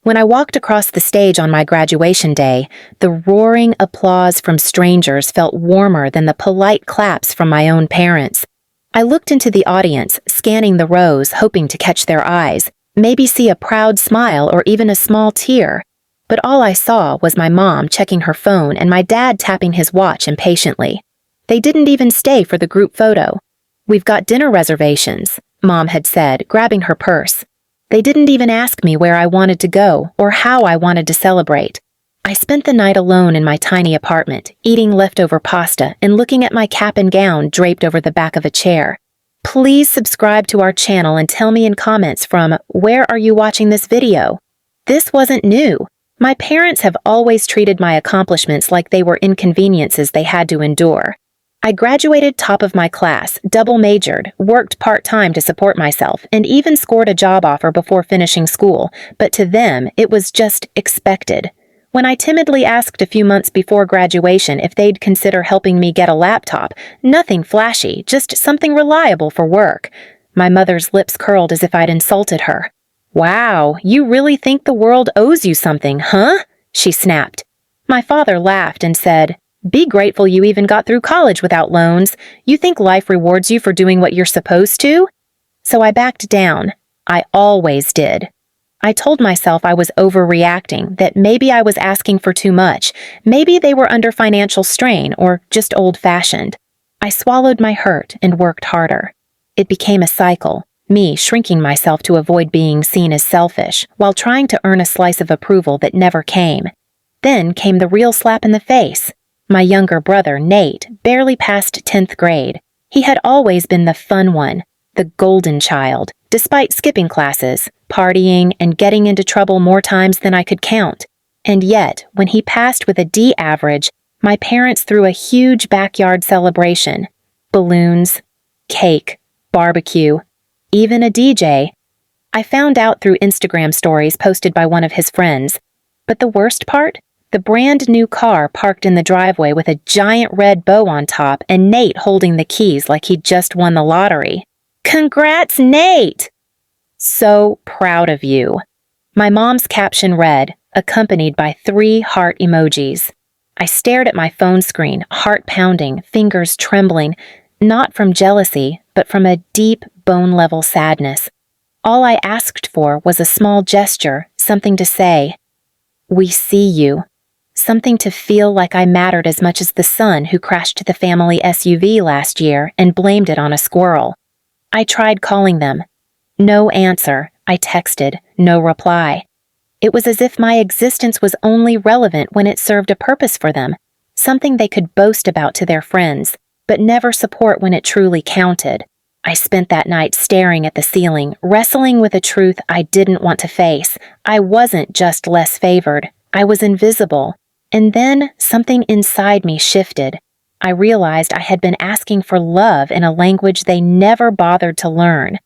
When I walked across the stage on my graduation day, the roaring applause from strangers felt warmer than the polite claps from my own parents. I looked into the audience, scanning the rows, hoping to catch their eyes, maybe see a proud smile or even a small tear. But all I saw was my mom checking her phone and my dad tapping his watch impatiently. They didn't even stay for the group photo. "We've got dinner reservations," Mom had said, grabbing her purse. They didn't even ask me where I wanted to go or how I wanted to celebrate. I spent the night alone in my tiny apartment, eating leftover pasta and looking at my cap and gown draped over the back of a chair. Please subscribe to our channel and tell me in comments from "Where are you watching this video?" This wasn't new. My parents have always treated my accomplishments like they were inconveniences they had to endure. I graduated top of my class, double majored, worked part-time to support myself, and even scored a job offer before finishing school, but to them, it was just expected. When I timidly asked a few months before graduation if they'd consider helping me get a laptop, nothing flashy, just something reliable for work, my mother's lips curled as if I'd insulted her. "Wow, you really think the world owes you something, huh?" she snapped. My father laughed and said, "Be grateful you even got through college without loans. You think life rewards you for doing what you're supposed to?" So I backed down. I always did. I told myself I was overreacting, that maybe I was asking for too much, maybe they were under financial strain or just old-fashioned. I swallowed my hurt and worked harder. It became a cycle, me shrinking myself to avoid being seen as selfish, while trying to earn a slice of approval that never came. Then came the real slap in the face. My younger brother, Nate, barely passed 10th grade. He had always been the fun one, the golden child, despite skipping classes, partying, and getting into trouble more times than I could count. And yet, when he passed with a D average, my parents threw a huge backyard celebration. Balloons, cake, barbecue, even a DJ. I found out through Instagram stories posted by one of his friends. But the worst part? The brand new car parked in the driveway with a giant red bow on top and Nate holding the keys like he'd just won the lottery. "Congrats, Nate!" "So proud of you." My mom's caption read, accompanied by 3 heart emojis. I stared at my phone screen, heart pounding, fingers trembling, not from jealousy, but from a deep, bone-level sadness. All I asked for was a small gesture, something to say. "We see you." Something to feel like I mattered as much as the son who crashed the family SUV last year and blamed it on a squirrel. I tried calling them. No answer. I texted. No reply. It was as if my existence was only relevant when it served a purpose for them, something they could boast about to their friends, but never support when it truly counted. I spent that night staring at the ceiling, wrestling with a truth I didn't want to face. I wasn't just less favored. I was invisible. And then something inside me shifted. I realized I had been asking for love in a language they never bothered to learn.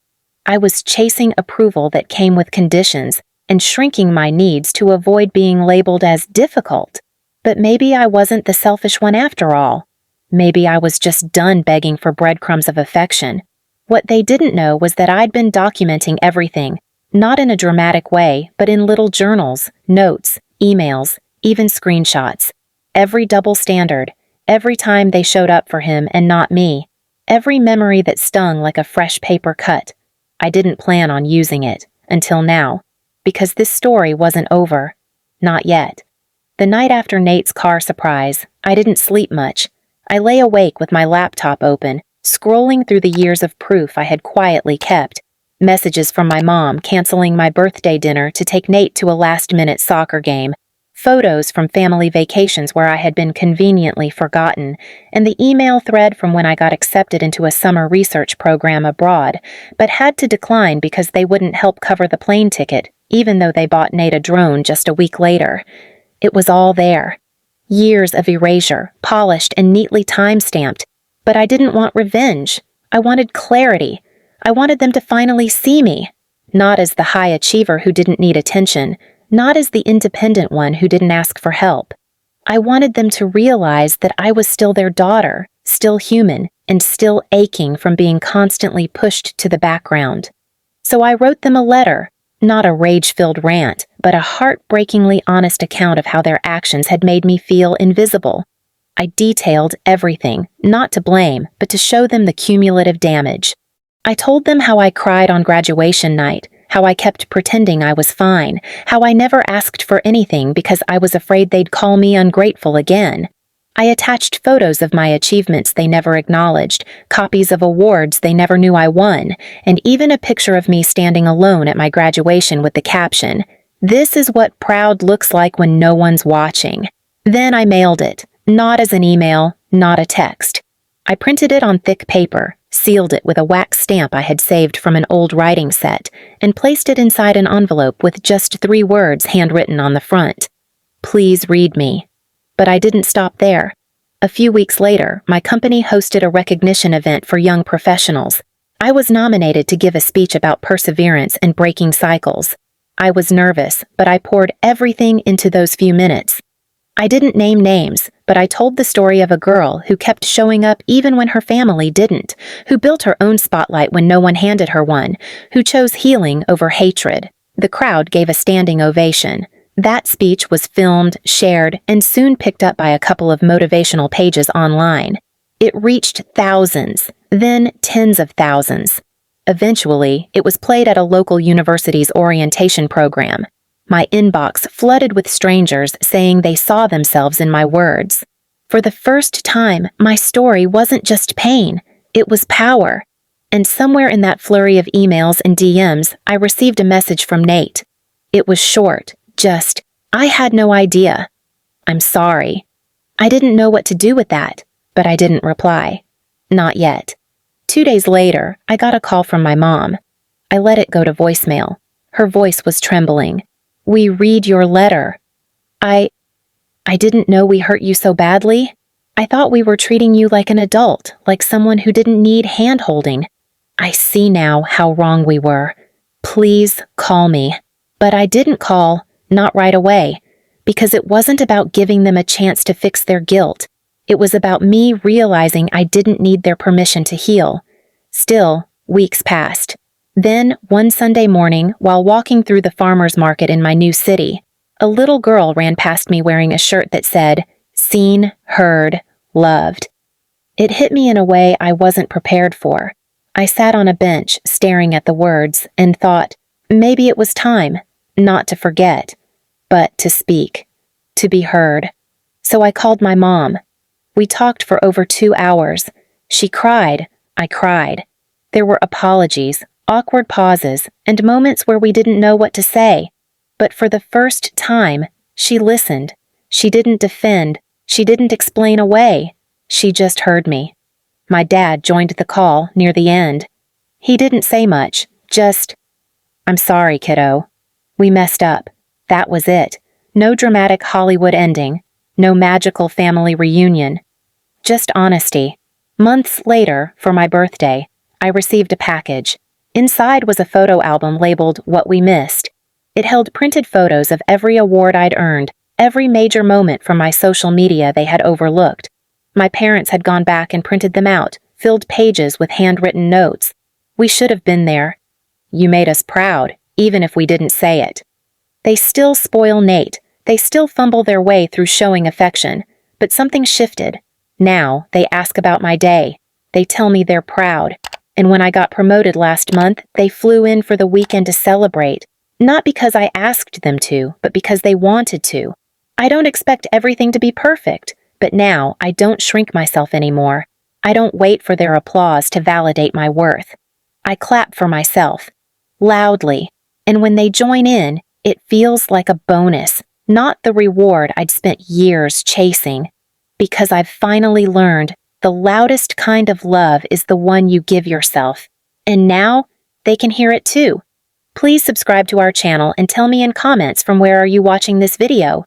I was chasing approval that came with conditions and shrinking my needs to avoid being labeled as difficult. But maybe I wasn't the selfish one after all. Maybe I was just done begging for breadcrumbs of affection. What they didn't know was that I'd been documenting everything, not in a dramatic way, but in little journals, notes, emails, even screenshots. Every double standard, every time they showed up for him and not me, every memory that stung like a fresh paper cut. I didn't plan on using it, until now, because this story wasn't over. Not yet. The night after Nate's car surprise, I didn't sleep much. I lay awake with my laptop open, scrolling through the years of proof I had quietly kept. Messages from my mom canceling my birthday dinner to take Nate to a last-minute soccer game, photos from family vacations where I had been conveniently forgotten, and the email thread from when I got accepted into a summer research program abroad, but had to decline because they wouldn't help cover the plane ticket, even though they bought Nate a drone just a week later. It was all there. Years of erasure, polished and neatly time-stamped. But I didn't want revenge. I wanted clarity. I wanted them to finally see me. Not as the high achiever who didn't need attention. Not as the independent one who didn't ask for help. I wanted them to realize that I was still their daughter, still human, and still aching from being constantly pushed to the background. So I wrote them a letter, Not a rage-filled rant, but a heartbreakingly honest account of how their actions had made me feel invisible. I detailed everything, not to blame, but to show them the cumulative damage. I told them how I cried on graduation night, how I kept pretending I was fine, how I never asked for anything because I was afraid they'd call me ungrateful again. I attached photos of my achievements they never acknowledged, copies of awards they never knew I won, and even a picture of me standing alone at my graduation with the caption, "This is what proud looks like when no one's watching." Then I mailed it, not as an email, not a text. I printed it on thick paper, sealed it with a wax stamp I had saved from an old writing set, and placed it inside an envelope with just 3 words handwritten on the front. "Please read me." But I didn't stop there. A few weeks later, my company hosted a recognition event for young professionals. I was nominated to give a speech about perseverance and breaking cycles. I was nervous, but I poured everything into those few minutes. I didn't name names, but I told the story of a girl who kept showing up even when her family didn't, who built her own spotlight when no one handed her one, who chose healing over hatred. The crowd gave a standing ovation. That speech was filmed, shared, and soon picked up by a couple of motivational pages online. It reached thousands, then tens of thousands. Eventually, it was played at a local university's orientation program. My inbox flooded with strangers saying they saw themselves in my words. For the first time, my story wasn't just pain, it was power. And somewhere in that flurry of emails and DMs, I received a message from Nate. It was short. Just, "I had no idea. I'm sorry." I didn't know what to do with that, but I didn't reply. Not yet. 2 days later, I got a call from my mom. I let it go to voicemail. Her voice was trembling. "We read your letter. I didn't know we hurt you so badly. I thought we were treating you like an adult, like someone who didn't need hand-holding. I see now how wrong we were. Please call me." But I didn't call. Not right away, because it wasn't about giving them a chance to fix their guilt. It was about me realizing I didn't need their permission to heal. Still, weeks passed. Then, one Sunday morning, while walking through the farmer's market in my new city, a little girl ran past me wearing a shirt that said, "Seen, heard, loved." It hit me in a way I wasn't prepared for. I sat on a bench, staring at the words, and thought, maybe it was time, not to forget, but to speak, to be heard. So I called my mom. We talked for over 2 hours. She cried, I cried. There were apologies, awkward pauses, and moments where we didn't know what to say. But for the first time, she listened. She didn't defend. She didn't explain away. She just heard me. My dad joined the call near the end. He didn't say much, just, "I'm sorry, kiddo. We messed up. That was it. No dramatic Hollywood ending. No magical family reunion. Just honesty." Months later, for my birthday, I received a package. Inside was a photo album labeled "What We Missed." It held printed photos of every award I'd earned, every major moment from my social media they had overlooked. My parents had gone back and printed them out, filled pages with handwritten notes. "We should have been there. You made us proud, even if we didn't say it." They still spoil Nate. They still fumble their way through showing affection. But something shifted. Now, they ask about my day. They tell me they're proud. And when I got promoted last month, they flew in for the weekend to celebrate. Not because I asked them to, but because they wanted to. I don't expect everything to be perfect, but now I don't shrink myself anymore. I don't wait for their applause to validate my worth. I clap for myself, loudly, and when they join in, it feels like a bonus, not the reward I'd spent years chasing. Because I've finally learned the loudest kind of love is the one you give yourself. And now, they can hear it too. Please subscribe to our channel and tell me in comments from where are you watching this video.